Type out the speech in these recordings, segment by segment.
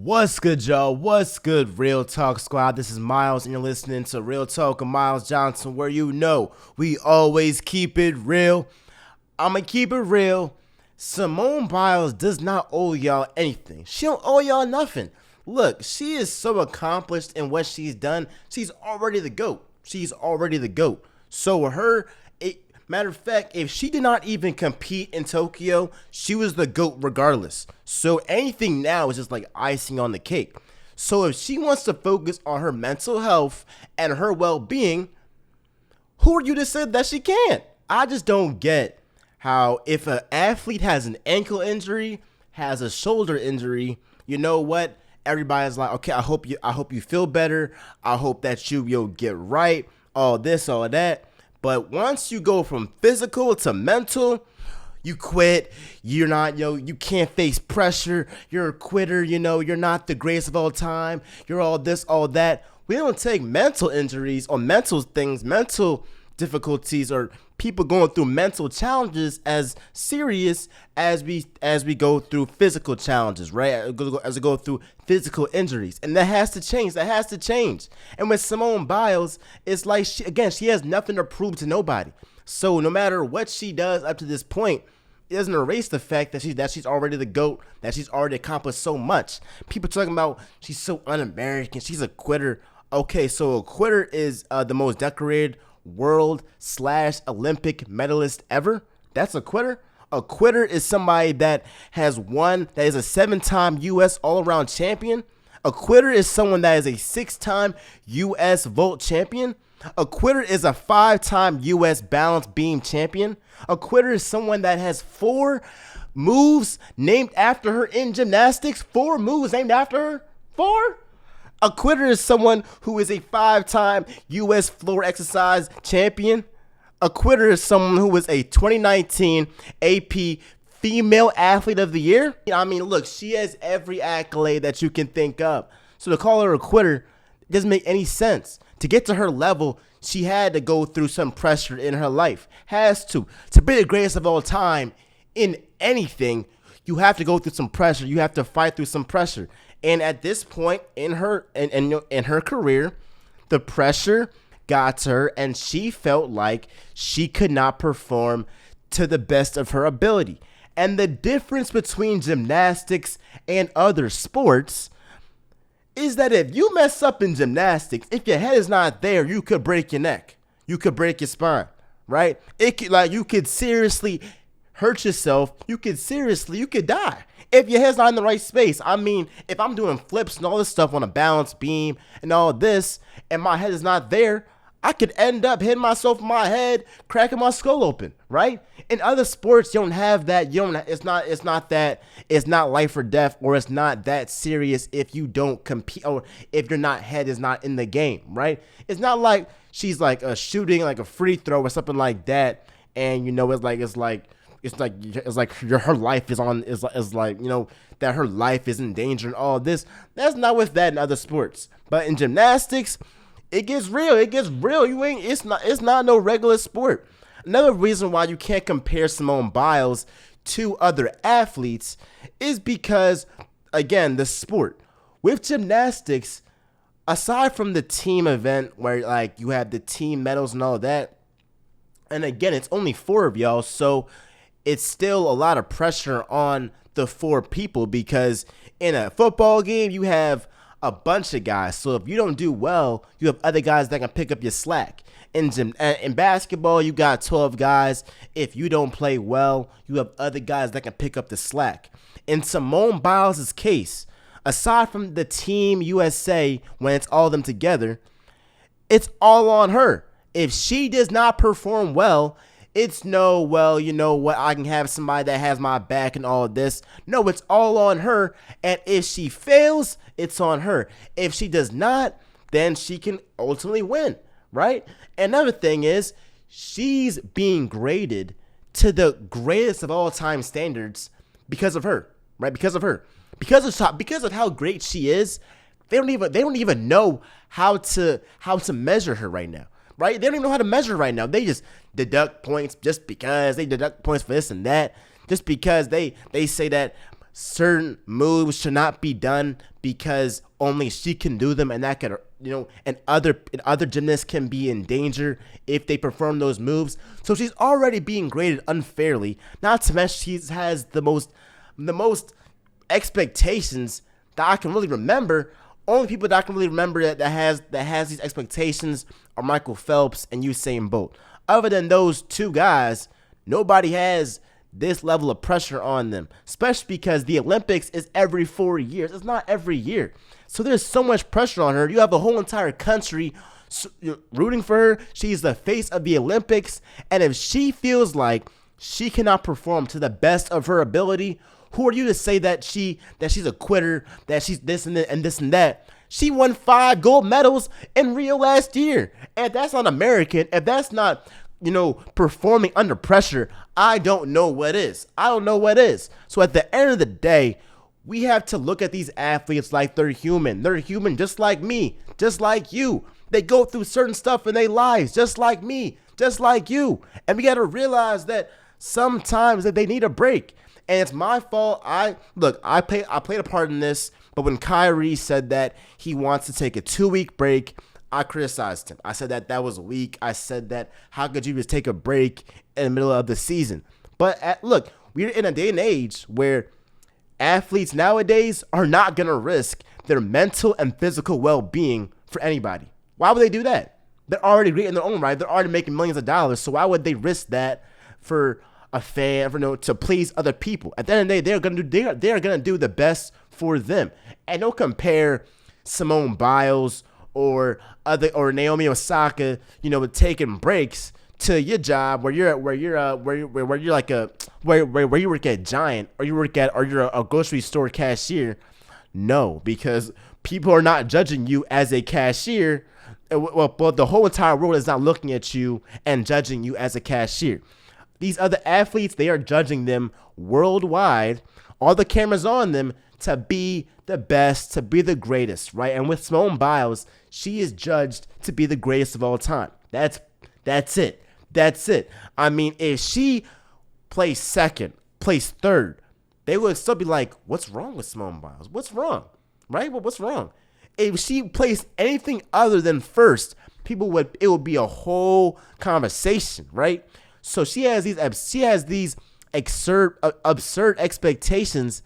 What's good, y'all? What's good, Real Talk Squad? This is Miles, and you're listening to Real Talk with Miles Johnson, where you know we always keep it real. I'ma keep it real. Simone Biles does not owe y'all anything. She don't owe y'all nothing. Look, she is so accomplished in what she's done. She's already the GOAT. She's already the GOAT. So matter of fact, if she did not even compete in Tokyo, she was the GOAT regardless. So anything now is just like icing on the cake. So if she wants to focus on her mental health and her well-being, who are you to say that she can't? I just don't get how if an athlete has an ankle injury, has a shoulder injury, you know what? Everybody's like, okay, I hope you feel better. I hope that you'll get right. All this, all that. But once you go from physical to mental, you quit. You're not, you can't face pressure. You're a quitter, you're not the greatest of all time. You're all this, all that. We don't take mental injuries or mental things, mental difficulties, or people going through mental challenges as serious as we go through physical challenges, right? As we go through physical injuries. And that has to change. And with Simone Biles, it's like, she has nothing to prove to nobody. So no matter what she does up to this point, it doesn't erase the fact that she's already the GOAT, that she's already accomplished so much. People talking about she's so un-American, she's a quitter. Okay, so a quitter is the most decorated world/Olympic medalist ever. That's a quitter. A quitter is somebody that has won, that is a 7-time U.S. all-around champion. A quitter is someone that is a 6-time U.S. vault champion. A quitter is a 5-time U.S. balance beam champion. A quitter is someone that has 4 moves named after her in gymnastics. 4 moves named after her. 4? A quitter is someone who is a 5-time U.S. floor exercise champion. A quitter is someone who was a 2019 AP Female Athlete of the Year. I mean, look, she has every accolade that you can think of. So to call her a quitter doesn't make any sense. To get to her level, she had to go through some pressure in her life. Has to. To be the greatest of all time in anything, you have to go through some pressure. You have to fight through some pressure. And at this point in her career, the pressure got to her, and she felt like she could not perform to the best of her ability. And the difference between gymnastics and other sports is that if you mess up in gymnastics, if your head is not there, you could break your neck. You could break your spine, right? You could seriously hurt yourself. You could die if your head's not in the right space. I mean, if I'm doing flips and all this stuff on a balance beam and all this, and my head is not there, I could end up hitting myself in my head, cracking my skull open, right? In other sports, you don't have that. It's not life or death, or it's not that serious if you don't compete, or if your head is not in the game, right? It's not like she's like shooting like a free throw or something like that, and it's like her life that her life is in danger and all this. That's not with that in other sports. But in gymnastics, it gets real. It's not no regular sport. Another reason why you can't compare Simone Biles to other athletes is because, again, the sport. With gymnastics, aside from the team event where like you have the team medals and all that, and again, it's only 4 of y'all, so it's still a lot of pressure on the 4 people, because in a football game, you have a bunch of guys. So if you don't do well, you have other guys that can pick up your slack. In basketball, you got 12 guys. If you don't play well, you have other guys that can pick up the slack. In Simone Biles' case, aside from the Team USA, when it's all of them together, it's all on her. If she does not perform well, it's no, well, you know what, I can have somebody that has my back and all of this. No, it's all on her. And if she fails, it's on her. If she does not, then she can ultimately win, right? Another thing is, she's being graded to the greatest of all time standards because of her, right? Because of how great she is. They don't even know how to measure her right now. Right? They don't even know how to measure right now. They just deduct points just because. They deduct points for this and that. Just because they say that certain moves should not be done because only she can do them, and that could, and other gymnasts can be in danger if they perform those moves. So she's already being graded unfairly. Not to mention she has the most expectations that I can really remember. Only people that I can really remember that has these expectations are Michael Phelps and Usain Bolt. Other than those two guys, nobody has this level of pressure on them, especially because the Olympics is every 4 years. It's not every year. So there's so much pressure on her. You have a whole entire country rooting for her. She's the face of the Olympics. And if she feels like she cannot perform to the best of her ability, who are you to say that she's a quitter, that she's this and this and that? She won 5 gold medals in Rio last year. And if that's not American, if that's not, performing under pressure, I don't know what is. I don't know what is. So at the end of the day, we have to look at these athletes like they're human. They're human just like me, just like you. They go through certain stuff in their lives just like me, just like you. And we got to realize that sometimes that they need a break. And it's my fault. I played a part in this, but when Kyrie said that he wants to take a 2-week break, I criticized him. I said that was weak. I said that how could you just take a break in the middle of the season? But look, we're in a day and age where athletes nowadays are not going to risk their mental and physical well-being for anybody. Why would they do that? They're already great in their own right. They're already making millions of dollars. So why would they risk that for a fan, to please other people? At the end of the day, they're gonna do the best for them. And don't compare Simone Biles or Naomi Osaka, taking breaks to your job where you work at Giant or you're a grocery store cashier. No, because people are not judging you as a cashier. Well, the whole entire world is not looking at you and judging you as a cashier. These other athletes, they are judging them worldwide. All the cameras on them to be the best, to be the greatest, right? And with Simone Biles, she is judged to be the greatest of all time. That's it. That's it. I mean, if she placed second, placed third, they would still be like, what's wrong with Simone Biles? What's wrong? Right? Well, what's wrong? If she placed anything other than first, it would be a whole conversation, right? So she has these absurd expectations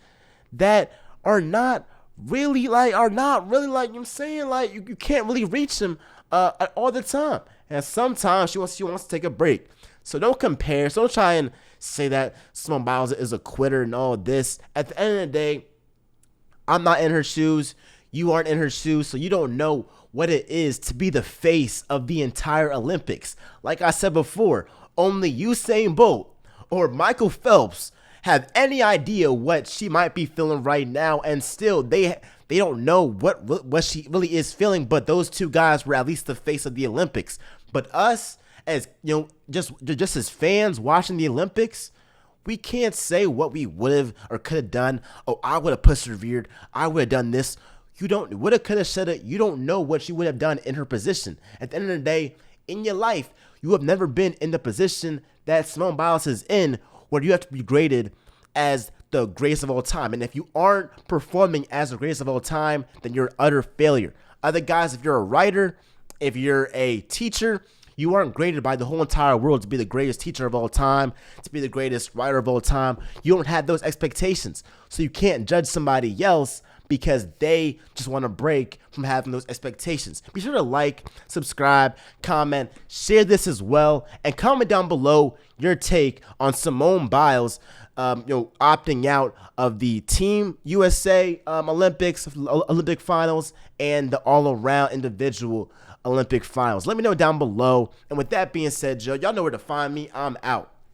that are not really like, I'm saying, like you can't really reach them all the time. And sometimes she wants to take a break. So don't compare. So don't try and say that Simone Biles is a quitter and all this. At the end of the day, I'm not in her shoes. You aren't in her shoes, so you don't know what it is to be the face of the entire Olympics. Like I said before, only Usain Bolt or Michael Phelps have any idea what she might be feeling right now, and still they don't know what she really is feeling. But those two guys were at least the face of the Olympics. But us, as just as fans watching the Olympics, we can't say what we would have or could have done. Oh, I would have persevered. I would have done this. You don't would have, could have, should have. You don't know what she would have done in her position. At the end of the day, in your life, you have never been in the position that Simone Biles is in, where you have to be graded as the greatest of all time. And if you aren't performing as the greatest of all time, then you're an utter failure. Other guys, if you're a writer, if you're a teacher, you aren't graded by the whole entire world to be the greatest teacher of all time, to be the greatest writer of all time. You don't have those expectations. So you can't judge somebody else because they just want to break from having those expectations. Be sure to like, subscribe, comment, share this as well, and comment down below your take on Simone Biles opting out of the Team USA Olympic finals and the all-around individual Olympic finals. Let me know down below. And with that being said, Joe, y'all know where to find me. I'm out.